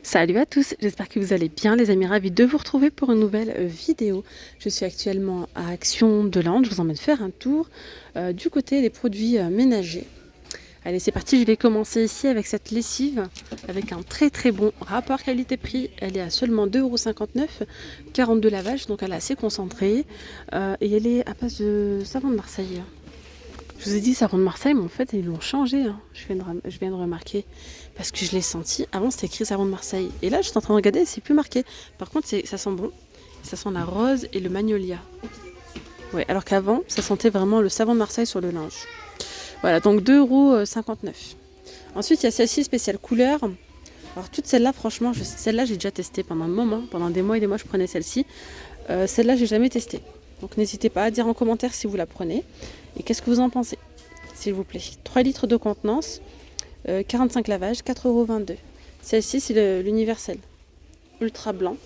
Salut à tous, j'espère que vous allez bien les amis, ravis de vous retrouver pour une nouvelle vidéo. Je suis actuellement à Action de Lande, je vous emmène faire un tour du côté des produits ménagers. Allez c'est parti, je vais commencer ici avec cette lessive avec un très bon rapport qualité-prix. Elle est à seulement 2,59 €, 42 lavages, donc elle est assez concentrée et elle est à base de savon de Marseille. Je vous ai dit savon de Marseille, mais en fait ils l'ont changé, hein. Je viens de remarquer, parce que je l'ai senti. Avant c'était écrit savon de Marseille, et là je suis en train de regarder, c'est plus marqué. Par contre ça sent bon, ça sent la rose et le magnolia. Ouais, alors qu'avant ça sentait vraiment le savon de Marseille sur le linge. Voilà, donc 2,59 €. Ensuite il y a celle-ci spéciale couleur. Alors toute celle-là, franchement, celle-là j'ai déjà testé pendant un moment, pendant des mois et des mois je prenais celle-ci. Celle-là j'ai jamais testé. Donc n'hésitez pas à dire en commentaire si vous la prenez. Et qu'est-ce que vous en pensez, s'il vous plaît. 3 litres de contenance, 45 lavages, 4,22 €. Celle-ci, c'est l'universel. Ultra blanc,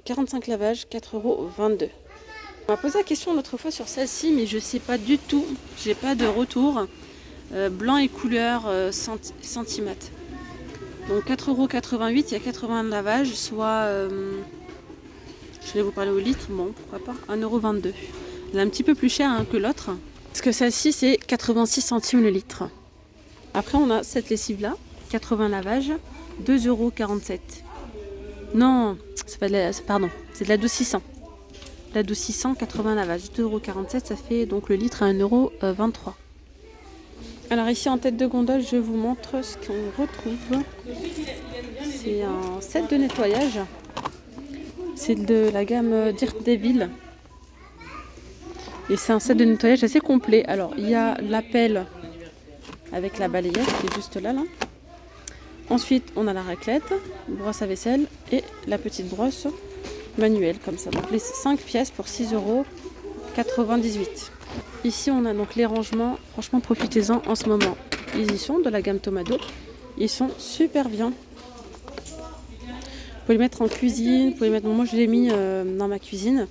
45 lavages, 4,22 €. On m'a posé la question l'autre fois sur celle-ci, mais je sais pas du tout. J'ai pas de retour. Blanc et couleur centimètre. Donc 4,88 €, il y a 80 lavages, soit... je vais vous parler au litre, bon pourquoi pas, 1,22 €. Elle est un petit peu plus chère hein, que l'autre. Parce que celle-ci c'est 86 centimes le litre. Après on a cette lessive là, 80 lavages, 2,47 €. Non, c'est pas de la, pardon, c'est de la 2600. La 2600, 80 lavages, 2,47 €, ça fait donc le litre à 1,23 €. Alors ici en tête de gondole, je vous montre ce qu'on retrouve. C'est un set de nettoyage. C'est de la gamme Dirt Devil. Et c'est un set de nettoyage assez complet. Alors il y a l'appel avec la balayette qui est juste là. Ensuite on a la raclette, brosse à vaisselle et la petite brosse manuelle comme ça. Donc les 5 pièces pour 6,98 €. Ici on a donc les rangements. Franchement profitez-en en ce moment. Ils y sont de la gamme Tomado. Ils sont super bien. Vous pouvez les mettre en cuisine, vous pouvez mettre... Moi je l'ai mis dans ma cuisine.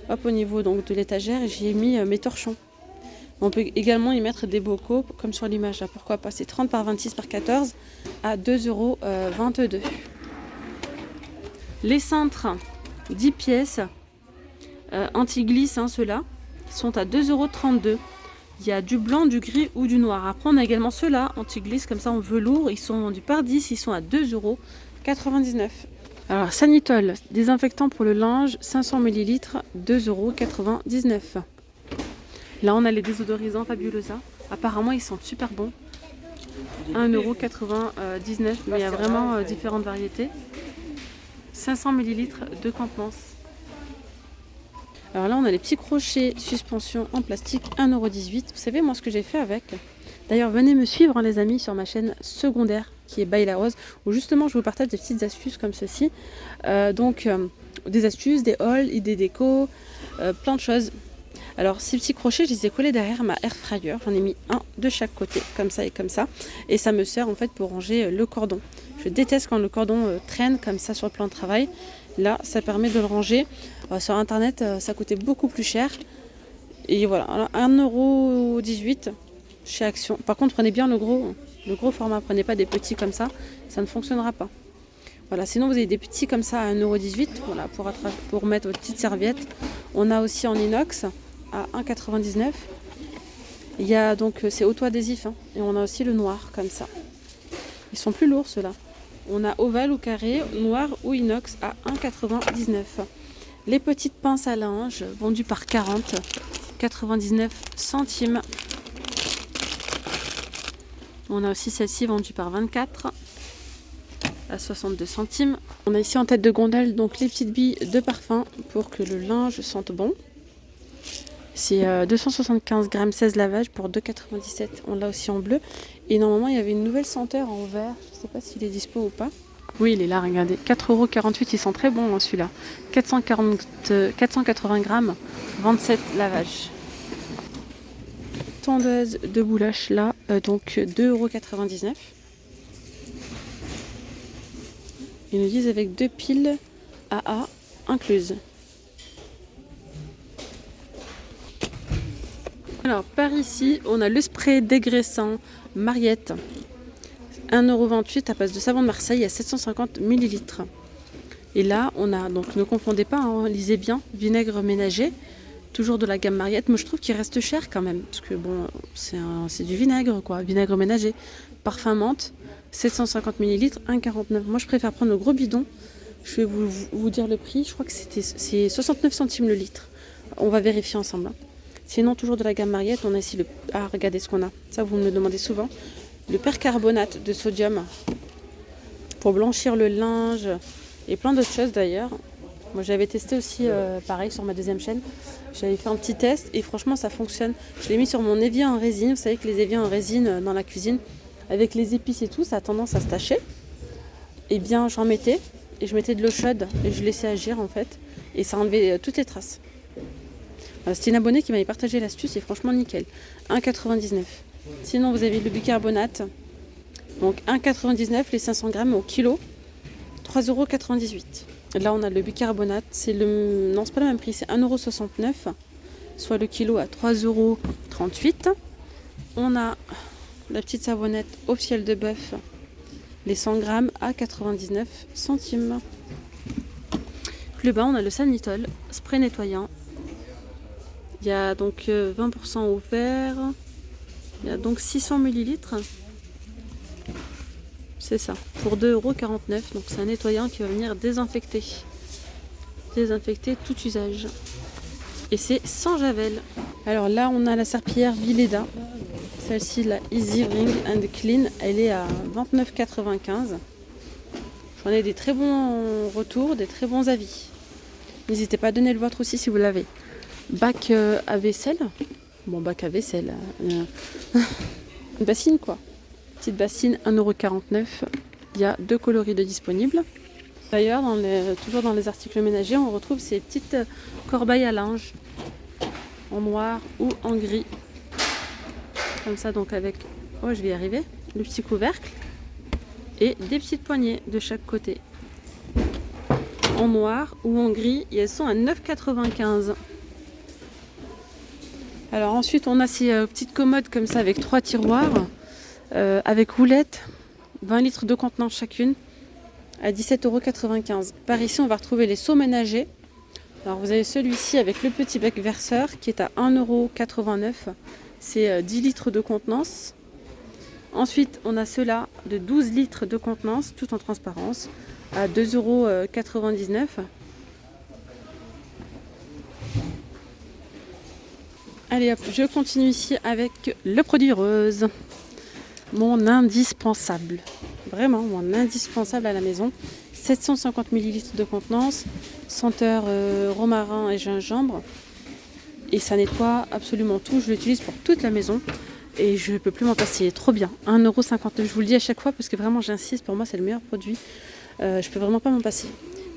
Hop, au niveau donc de l'étagère, j'y ai mis mes torchons. On peut également y mettre des bocaux comme sur l'image là. Pourquoi pas, c'est 30 par 26 par 14 à 2,22 €. Les cintres 10 pièces anti-glisse, hein, ceux-là sont à 2,32 €. Il y a du blanc, du gris ou du noir. Après on a également ceux-là anti-glisse comme ça en velours. Ils sont vendus par 10, ils sont à 2,99 €. Alors Sanitol, désinfectant pour le linge, 500 ml, 2,99 €. Là on a les désodorisants Fabulosa. Apparemment ils sont super bons. 1,99 €, mais il y a vraiment différentes variétés. 500 ml de contenance. Alors là on a les petits crochets suspension en plastique, 1,18 €. Vous savez moi ce que j'ai fait avec? D'ailleurs venez me suivre hein, les amis sur ma chaîne secondaire qui est By la Rose, où justement je vous partage des petites astuces comme ceci. Des astuces, des hauls, idées déco, plein de choses. Alors ces petits crochets, je les ai collés derrière ma air fryer. J'en ai mis un de chaque côté, comme ça et comme ça. Et ça me sert en fait pour ranger le cordon. Je déteste quand le cordon traîne comme ça sur le plan de travail. Là, ça permet de le ranger. Sur internet, ça coûtait beaucoup plus cher. Et voilà, alors 1,18 € chez Action. Par contre, prenez bien le gros format. Prenez pas des petits comme ça ne fonctionnera pas. Voilà, sinon vous avez des petits comme ça à 1,18 €, voilà, pour mettre votre petite serviette. On a aussi en inox à 1,99 €. Il y a donc, c'est auto-adhésif, hein, et on a aussi le noir comme ça. Ils sont plus lourds ceux-là. On a ovale ou carré, noir ou inox à 1,99 €. Les petites pinces à linge vendues par 40, 99 centimes. On a aussi celle-ci vendue par 24 à 62 centimes. On a ici en tête de gondole donc les petites billes de parfum pour que le linge sente bon. C'est 275 grammes, 16 lavages pour 2,97 €. On l'a aussi en bleu. Et normalement il y avait une nouvelle senteur en vert. Je ne sais pas s'il est dispo ou pas. Oui, il est là, regardez. 4,48 €, il sent très bon hein, celui-là. 480 grammes, 27 lavages. Tondeuse de boulash là, donc 2,99 €. Ils nous disent avec 2 piles AA incluses. Alors par ici, on a le spray dégraissant Mariette. 1,28 € à base de savon de Marseille à 750 ml. Et là, on a, donc ne confondez pas, hein, lisez bien, vinaigre ménager, toujours de la gamme Mariette. Moi, je trouve qu'il reste cher quand même, parce que bon, c'est du vinaigre, quoi, vinaigre ménager. Parfum menthe, 750 ml, 1,49 €. Moi, je préfère prendre le gros bidon. Je vais vous dire le prix, je crois que c'est 69 centimes le litre. On va vérifier ensemble. Hein. Sinon, toujours de la gamme Mariette, on a ici le... Ah, regardez ce qu'on a. Ça, vous me le demandez souvent. Le percarbonate de sodium pour blanchir le linge et plein d'autres choses d'ailleurs. Moi, j'avais testé aussi, pareil, sur ma deuxième chaîne. J'avais fait un petit test et franchement, ça fonctionne. Je l'ai mis sur mon évier en résine. Vous savez que les éviers en résine dans la cuisine, avec les épices et tout, ça a tendance à se tacher. Et bien, j'en mettais et je mettais de l'eau chaude et je laissais agir en fait. Et ça enlevait toutes les traces. C'est une abonnée qui m'avait partagé l'astuce et franchement nickel. 1,99 €. Sinon, vous avez le bicarbonate. Donc 1,99 € les 500 grammes au kilo. 3,98 €. Là, on a le bicarbonate. C'est le... Non, c'est pas le même prix. C'est 1,69 €. Soit le kilo à 3,38 €. On a la petite savonnette au fiel de bœuf. Les 100 grammes à 99 centimes. Plus bas, on a le Sanitol, spray nettoyant. Il y a donc 20% au vert. Il y a donc 600 ml. C'est ça, pour 2,49 €. Donc c'est un nettoyant qui va venir désinfecter. Désinfecter tout usage. Et c'est sans javel. Alors là, on a la serpillière Vileda. Celle-ci, la Easy Ring and Clean, elle est à 29,95 €. J'en ai des très bons retours, des très bons avis. N'hésitez pas à donner le vôtre aussi si vous l'avez. Bac à vaisselle. Bon, bac à vaisselle. Une bassine quoi. Petite bassine, 1,49 €. Il y a 2 coloris de disponibles. D'ailleurs, toujours dans les articles ménagers, on retrouve ces petites corbeilles à linge en noir ou en gris. Comme ça, donc avec, oh je vais y arriver, le petit couvercle et des petites poignées de chaque côté. En noir ou en gris, et elles sont à 9,95 €. Alors ensuite, on a ces petites commodes comme ça avec 3 tiroirs, avec roulettes, 20 litres de contenance chacune, à 17,95 €. Par ici, on va retrouver les seaux ménagers. Alors vous avez celui-ci avec le petit bec verseur qui est à 1,89 €. C'est 10 litres de contenance. Ensuite, on a ceux-là de 12 litres de contenance, tout en transparence, à 2,99 €. Allez hop, je continue ici avec le produit rose. Mon indispensable. Vraiment, mon indispensable à la maison. 750 ml de contenance, senteur romarin et gingembre. Et ça nettoie absolument tout. Je l'utilise pour toute la maison. Et je ne peux plus m'en passer. Trop bien. 1,59 €. Je vous le dis à chaque fois parce que vraiment j'insiste. Pour moi, c'est le meilleur produit. Je peux vraiment pas m'en passer.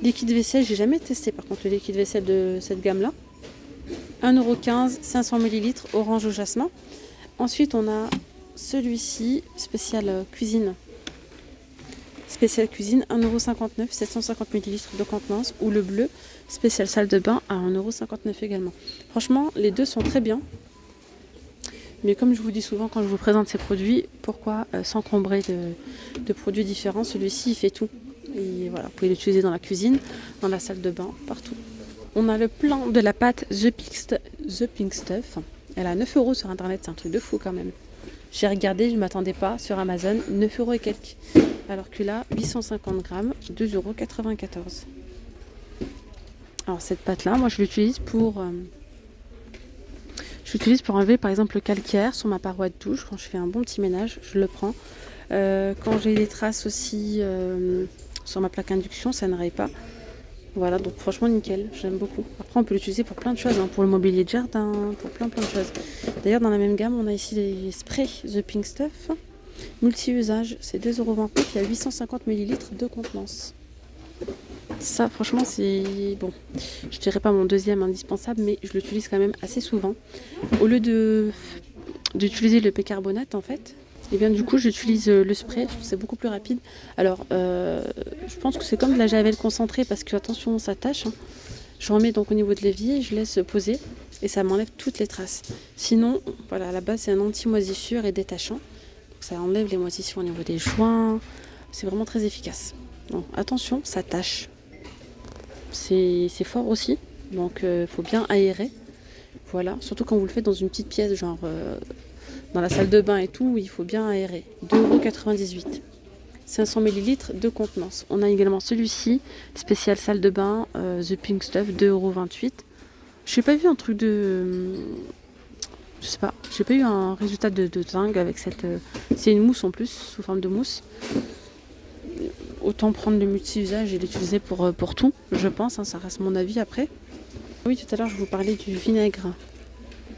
Liquide vaisselle, j'ai jamais testé par contre le liquide vaisselle de cette gamme-là. 1,15 €, 500 ml, orange au jasmin. Ensuite, on a celui-ci, spécial cuisine. Spécial cuisine, 1,59 €, 750 ml de contenance. Ou le bleu, spécial salle de bain, à 1,59 € également. Franchement, les deux sont très bien. Mais comme je vous dis souvent quand je vous présente ces produits, pourquoi s'encombrer de produits différents? Celui-ci, il fait tout. Et voilà, vous pouvez l'utiliser dans la cuisine, dans la salle de bain, partout. On a le plan de la pâte The Pink Stuff. Elle a 9 € sur internet, c'est un truc de fou quand même. J'ai regardé, je ne m'attendais pas, sur Amazon, 9 € et quelques. Alors que là, 850 grammes, 2,94 €. Alors cette pâte-là, moi je l'utilise pour enlever par exemple le calcaire sur ma paroi de douche. Quand je fais un bon petit ménage, je le prends. Quand j'ai des traces aussi sur ma plaque induction, ça ne raye pas. Voilà, donc franchement nickel, j'aime beaucoup. Après on peut l'utiliser pour plein de choses, hein, pour le mobilier de jardin, pour plein de choses. D'ailleurs dans la même gamme, on a ici les sprays The Pink Stuff, multi-usage, c'est 2,29 €, il y a 850 ml de contenance. Ça franchement c'est bon, je dirais pas mon deuxième indispensable, mais je l'utilise quand même assez souvent. Au lieu d'utiliser le bicarbonate en fait, et bien du coup j'utilise le spray, c'est beaucoup plus rapide. Alors je pense que c'est comme de la javel concentrée parce que attention ça tâche. Hein. Je remets donc au niveau de l'évier, je laisse poser et ça m'enlève toutes les traces. Sinon voilà, à la base c'est un anti-moisissure et détachant. Donc ça enlève les moisissures au niveau des joints. C'est vraiment très efficace. Bon, attention, ça tâche. C'est fort aussi, donc faut bien aérer. Voilà, surtout quand vous le faites dans une petite pièce, genre dans la salle de bain et tout, il faut bien aérer. 2,98 €. 500 ml de contenance. On a également celui-ci, spécial salle de bain, The Pink Stuff, 2,28 €. Je n'ai pas vu un truc de... Je sais pas, j'ai pas eu un résultat de dingue avec cette... c'est une mousse en plus, sous forme de mousse. Autant prendre le multi-usage et l'utiliser pour tout, je pense, hein, ça reste mon avis après. Oui, tout à l'heure je vous parlais du vinaigre.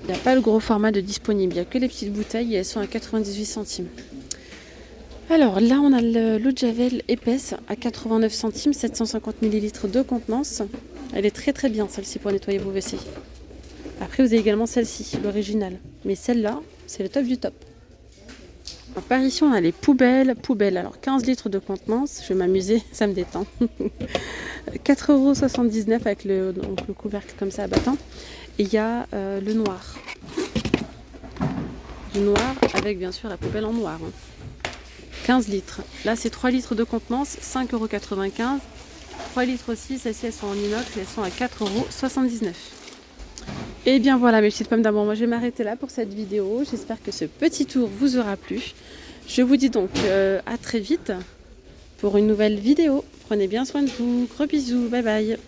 Il n'y a pas le gros format de disponible, il n'y a que les petites bouteilles et elles sont à 98 centimes. Alors là on a l'eau de Javel épaisse à 89 centimes, 750 ml de contenance. Elle est très très bien celle-ci pour nettoyer vos WC. Après vous avez également celle-ci, l'original. Mais celle-là, c'est le top du top. Alors, par ici on a les poubelles. Alors 15 litres de contenance, je vais m'amuser, ça me détend. 4,79 € avec le couvercle comme ça abattant. Et il y a le noir. Du noir avec bien sûr la poubelle en noir. 15 litres. Là, c'est 3 litres de contenance, 5,95 €. 3 litres aussi, celles-ci, elles sont en inox, elles sont à 4,79 €. Et bien voilà, mes petites pommes d'amour, moi je vais m'arrêter là pour cette vidéo. J'espère que ce petit tour vous aura plu. Je vous dis donc à très vite pour une nouvelle vidéo. Prenez bien soin de vous. Gros bisous, bye bye.